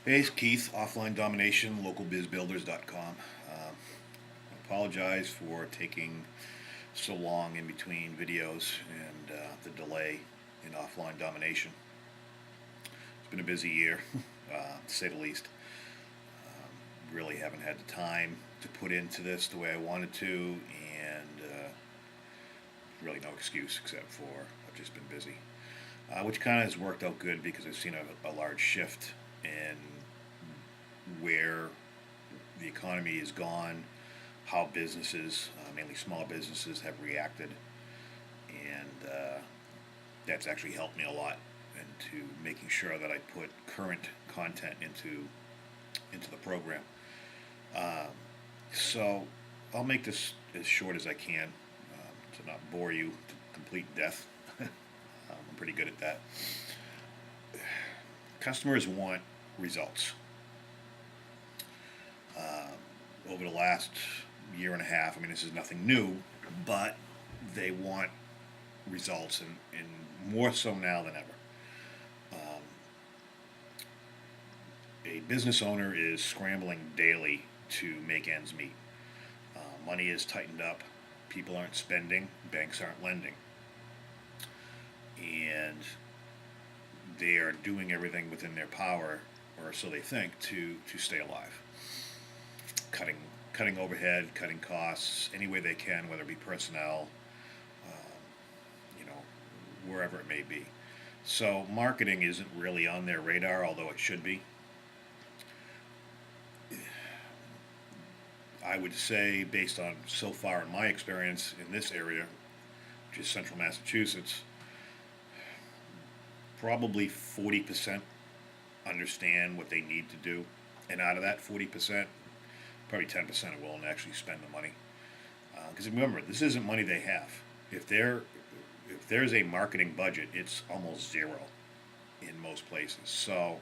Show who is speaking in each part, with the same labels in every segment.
Speaker 1: Hey, it's Keith, Offline Domination, LocalBizBuilders.com. I apologize for taking so long in between videos and the delay in Offline Domination. It's been a busy year, to say the least. Really haven't had the time to put into this the way I wanted to, and really no excuse except for I've just been busy. Which kind of has worked out good because I've seen a large shift in where the economy has gone, how businesses, mainly small businesses, have reacted, and that's actually helped me a lot into making sure that I put current content into the program. Um, so I'll make this as short as I can to not bore you to complete death. I'm pretty good at that. Customers want results. Over the last year and a half, I mean, this is nothing new, but they want results, and more so now than ever. Um, a business owner is scrambling daily to make ends meet. Money is tightened up, people aren't spending, banks aren't lending, and they are doing everything within their power, or so they think, to stay alive. Cutting cutting overhead, cutting costs any way they can, whether it be personnel, um, you know, wherever it may be. So marketing isn't really on their radar, although it should be. I would say, based on so far in my experience in this area, which is central Massachusetts, probably 40% understand what they need to do, and out of that 40%, probably 10% are willing to actually spend the money. Because remember, this isn't money they have. If they're if there's a marketing budget, it's almost zero in most places. So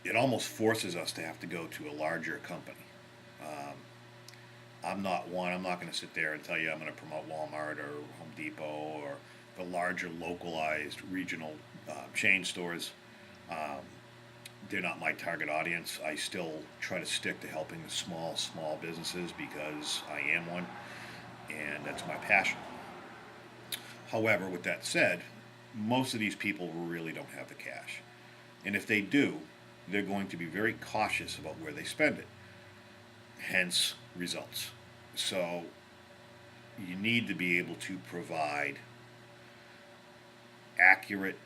Speaker 1: it almost forces us to have to go to a larger company. Um, I'm not one. I'm not going to sit there and tell you I'm going to promote Walmart or Home Depot or the larger localized regional chain stores. Um, they're not my target audience. I still try to stick to helping the small businesses because I am one, and that's my passion. However, with that said, most of these people really don't have the cash. And if they do, they're going to be very cautious about where they spend it. Hence, results. So, you need to be able to provide accurate,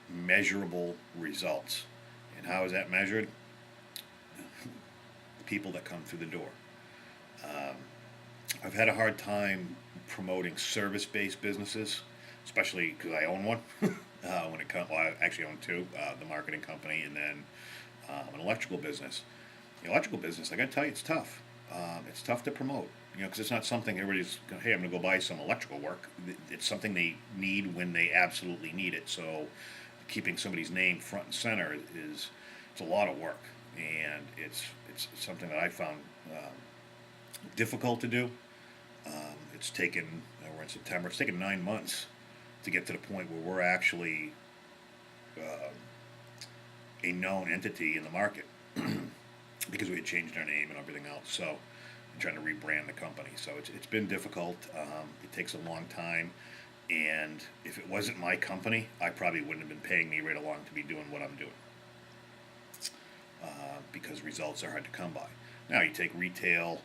Speaker 1: measurable results. And how is that measured? The people that come through the door. Um, I've had a hard time promoting service-based businesses, especially because I own one. When it comes, well, I actually own two: the marketing company and then an electrical business. The electrical business, I got to tell you, it's tough. It's tough to promote, because it's not something everybody's going, hey, I'm going to go buy some electrical work. It's something they need when they absolutely need it. So keeping somebody's name front and center is it's a lot of work, and it's something that I found difficult to do. It's taken, we're in September, it's taken 9 months to get to the point where we're actually a known entity in the market because we had changed our name and everything else. So I'm trying to rebrand the company. So it's been difficult. It takes a long time. And if it wasn't my company, I probably wouldn't have been paying me right along to be doing what I'm doing. Because results are hard to come by. Now you take retail,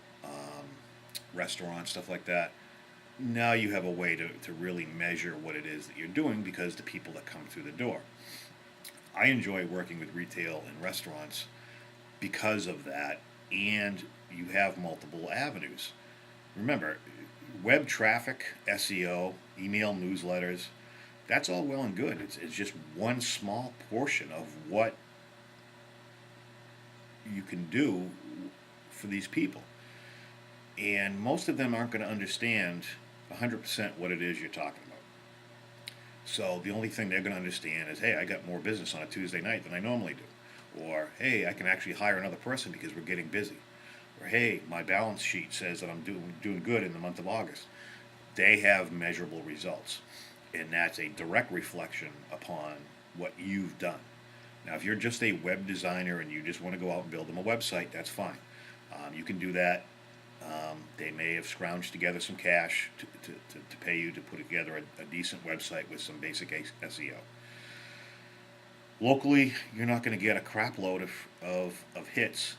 Speaker 1: restaurants, stuff like that. Now you have a way to really measure what it is that you're doing because the people that come through the door. I enjoy working with retail and restaurants because of that, and you have multiple avenues. Remember, web traffic, SEO, email newsletters, that's all well and good. It's just one small portion of what you can do for these people. And most of them aren't going to understand 100% what it is you're talking about. So the only thing they're going to understand is, hey, I got more business on a Tuesday night than I normally do. Or, hey, I can actually hire another person because we're getting busy. Or, hey, my balance sheet says that I'm doing good in the month of August. They have measurable results. And that's a direct reflection upon what you've done. Now, if you're just a web designer and you just want to go out and build them a website, that's fine. You can do that. They may have scrounged together some cash to pay you to put together a decent website with some basic SEO. Locally, you're not going to get a crap load of hits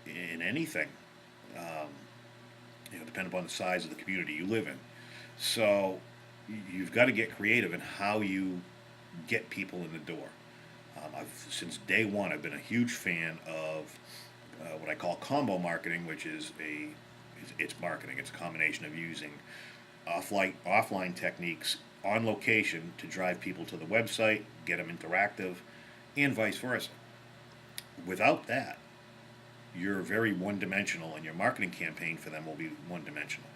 Speaker 1: in anything, depending upon the size of the community you live in. So you've got to get creative in how you get people in the door. Since day one, I've been a huge fan of what I call combo marketing, which is it's marketing. It's a combination of using offline techniques on location to drive people to the website, get them interactive, and vice versa. Without that, you're very one-dimensional, and your marketing campaign for them will be one-dimensional,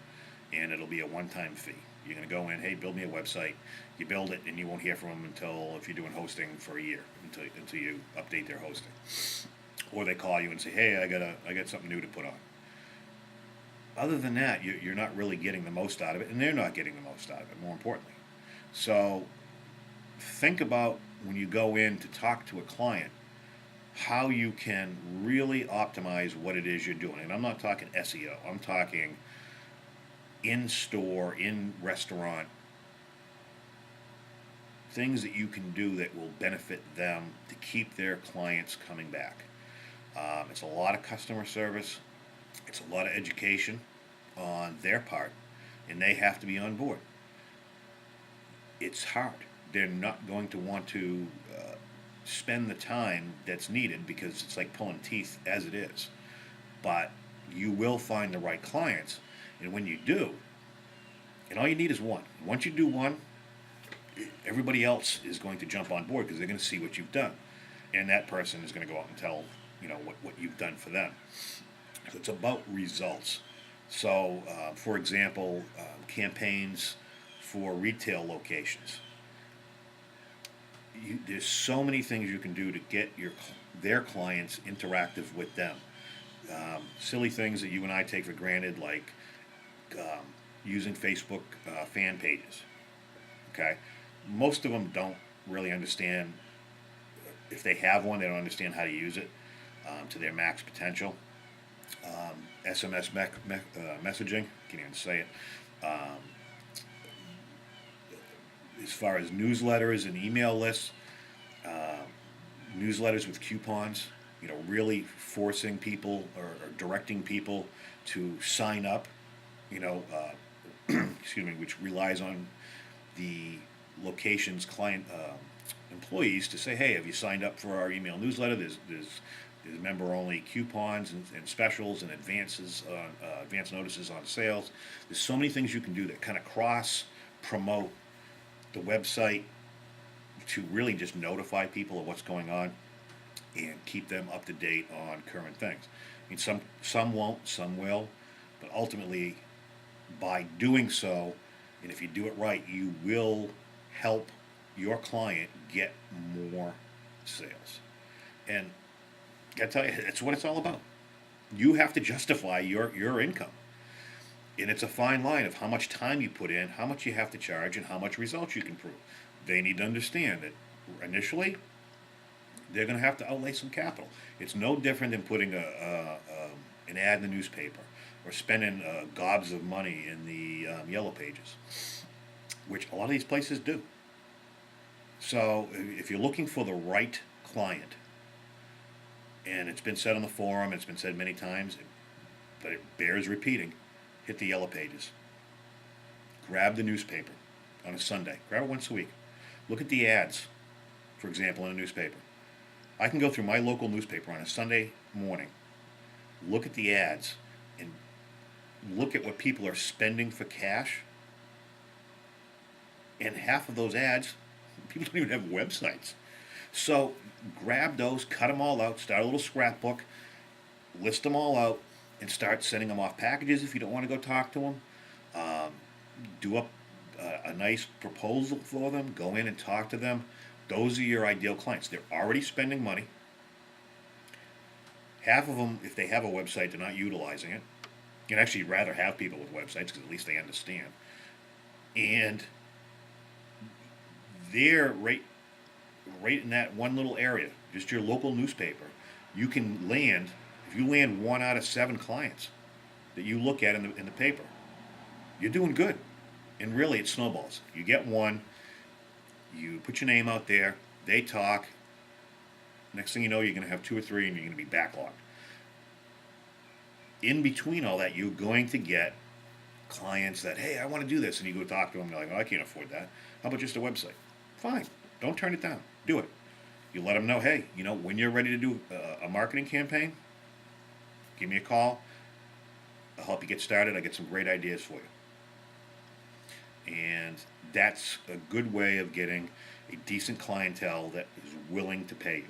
Speaker 1: and it'll be a one-time fee. You're going to go in, hey, build me a website. You build it, and you won't hear from them until, if you're doing hosting, for a year, until you update their hosting, or they call you and say, hey, I got something new to put on. Other than that, you're not really getting the most out of it, and they're not getting the most out of it, more importantly. So think about, when you go in to talk to a client, how you can really optimize what it is you're doing. And I'm not talking SEO. I'm talking in-store, in-restaurant, things that you can do that will benefit them to keep their clients coming back. It's a lot of customer service. It's a lot of education on their part, and they have to be on board. It's hard. They're not going to want to spend the time that's needed, because it's like pulling teeth as it is. But you will find the right clients, and when you do, and all you need is one. Once you do one, everybody else is going to jump on board, because they're going to see what you've done, and that person is going to go out and tell what you've done for them. So it's about results. So, for example, campaigns for retail locations. There's so many things you can do to get their clients interactive with them. Silly things that you and I take for granted, like using Facebook fan pages. Okay, most of them don't really understand. If they have one, they don't understand how to use it to their max potential. SMS messaging, can't even say it. As far as newsletters and email lists, newsletters with coupons, really forcing people or directing people to sign up, excuse me, which relies on the location's client employees to say, hey, have you signed up for our email newsletter? There's member-only coupons and specials and advance notices on sales. There's so many things you can do that kind of cross-promote the website to really just notify people of what's going on and keep them up to date on current things. I mean, some won't, some will, but ultimately, by doing so, and if you do it right, you will help your client get more sales. And I gotta tell you, that's what it's all about. You have to justify your income. And it's a fine line of how much time you put in, how much you have to charge, and how much results you can prove. They need to understand that initially, they're going to have to outlay some capital. It's no different than putting an ad in the newspaper or spending gobs of money in the yellow pages, which a lot of these places do. So if you're looking for the right client, and it's been said on the forum, it's been said many times, but it bears repeating, hit the yellow pages. Grab the newspaper on a Sunday. Grab it once a week. Look at the ads, for example, in a newspaper. I can go through my local newspaper on a Sunday morning, look at the ads, and look at what people are spending for cash. And half of those ads, people don't even have websites. So grab those, cut them all out, start a little scrapbook, list them all out, and start sending them off packages if you don't want to go talk to them. Do up a nice proposal for them, go in and talk to them. Those are your ideal clients. They're already spending money. Half of them, if they have a website, they're not utilizing it. You'd actually rather have people with websites because at least they understand. And they're right right in that one little area, just your local newspaper, you can land, if you land 1 out of 7 clients that you look at in the paper, you're doing good. And really, it snowballs. You get one, you put your name out there, they talk. Next thing you know, you're going to have 2 or 3, and you're going to be backlogged. In between all that, you're going to get clients that, hey, I want to do this, and you go talk to them, and they're like, oh, I can't afford that. How about just a website? Fine, don't turn it down. Do it. You let them know, hey, when you're ready to do a marketing campaign, give me a call. I'll help you get started. I get some great ideas for you. And that's a good way of getting a decent clientele that is willing to pay you.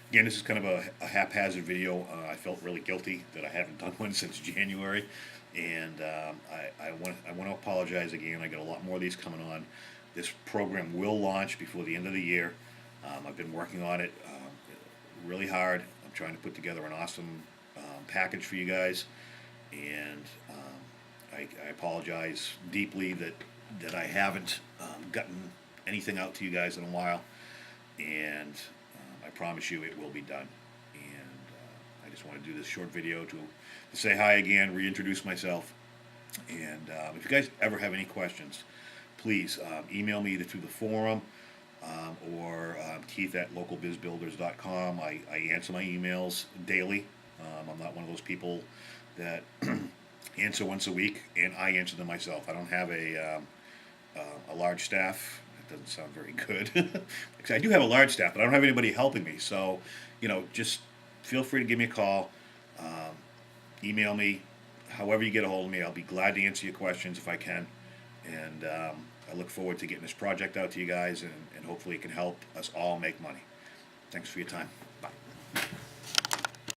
Speaker 1: Again, this is kind of a haphazard video. I felt really guilty that I haven't done one since January, and I want to apologize again. I got a lot more of these coming on. This program will launch before the end of the year. I've been working on it really hard. I'm trying to put together an awesome package for you guys, and I apologize deeply that I haven't gotten anything out to you guys in a while, and I promise you it will be done. And I just want to do this short video to say hi again, reintroduce myself, and if you guys ever have any questions, please email me either through the forum or Keith at LocalBizBuilders.com. I answer my emails daily. I'm not one of those people that answer once a week, and I answer them myself. I don't have a large staff. That doesn't sound very good. I do have a large staff, but I don't have anybody helping me. So, just feel free to give me a call, email me, however you get a hold of me. I'll be glad to answer your questions if I can. And I look forward to getting this project out to you guys, and hopefully it can help us all make money. Thanks for your time. Bye.